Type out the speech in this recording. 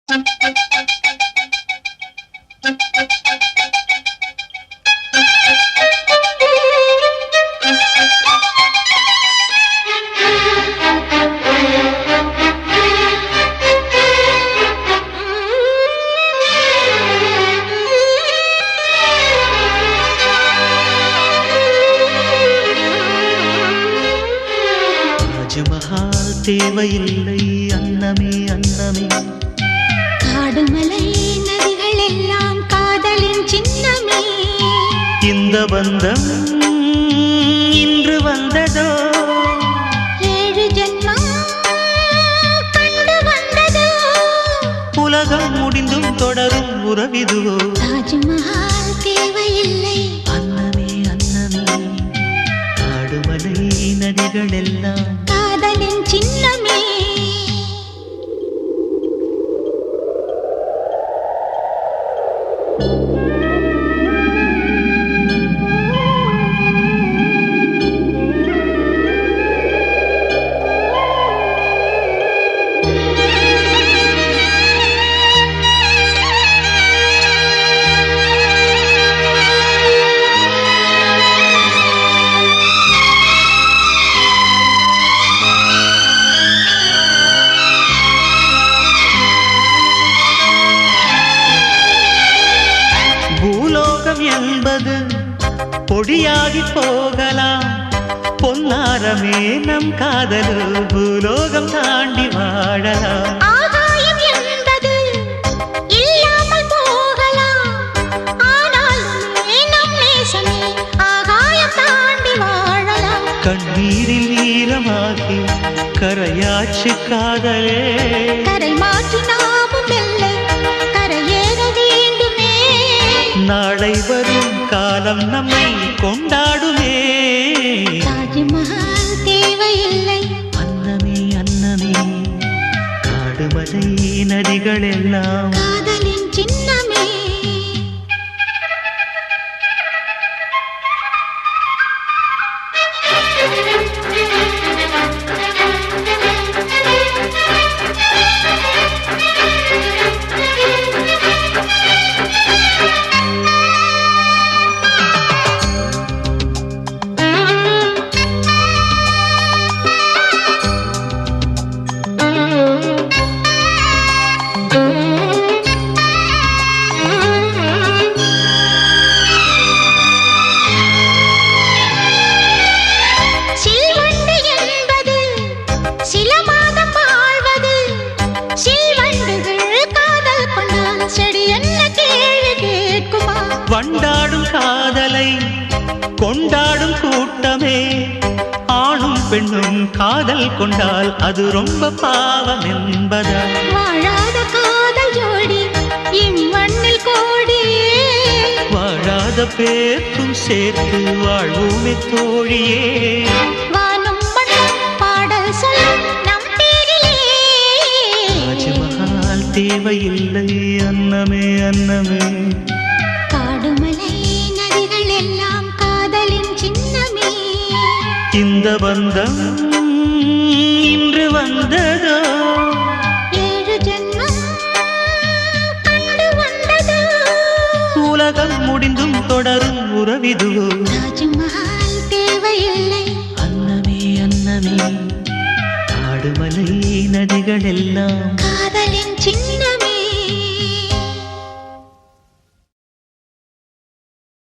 தாஜ்மஹால் தேவையில்லை அன்னமே அன்னமே, காடுமலை நதிகள் எல்லாம் காதலின் சின்னமே. இந்த பந்தம் இன்று வந்ததோ, 7 ஜென்மம் கண்டு வந்ததோ, உலகம் முடிந்தும் தொடரும் உறவிதுவோ. தாஜ்மஹால் தேவையில்லை அன்னமே அன்னமே, காடுமலை நதிகள் எல்லாம் காதலின் சின்னமே. பூலோகம் என்பது பொடியாகி போகலாம், பொன்னாரமே நம் காதலு பூலோகம் தாண்டி வாழலாம். ஆகாயம் என்பது இல்லாமல் போகலாம், ஆனாலுமே நம் நேசமே ஆகாயம் தாண்டி வாழலாம். கண்ணீரில் ஈரமாகி கரையாச்சு காதலே, கரை மாற்றி நாமும் இல்லை கரையேற வேண்டுமே. நாளை வரும் காலம் நம்மை கொண்டாடுமே. தாஜ்மஹால் தேவையில்லை அன்னமே அன்னமே, காடுமலை நதிகள் எல்லாம் காதலின் சின்னமே. சில்வண்டு என்பது சில மாதம் வாழ்வது, சில்வண்டுகள் காதல் கொண்டால் செடி என்ன கேள்வி கேட்குமா? வண்டாடும் காதலை கொண்டாடும் கூட்டமே, ஆணும் பெண்ணும் காதல் கொண்டால் அது ரொம்ப பாவம் என்பதா? வாழாத காதல் ஜோடி இம்மண்ணில் கோடியே, வாழாத பேர்க்கும் சேர்த்து வாழ்வுமே தோழியே. வானும் மண்ணும் பாடல் சொல்லும் நம் பேரிலே. தாஜ்மஹால் தேவையில்லை அன்னமே அன்னமே, காடுமலை நதிகள் எல்லாம் காதலின் சின்னமே. இந்த பந்தம் இன்று வந்ததோ, 7 ஜென்மம் கண்டு வந்ததோ, உலகம் முடிந்தும் தொடரும் உறவிதுவோ. தாஜ்மஹால் தேவையில்லை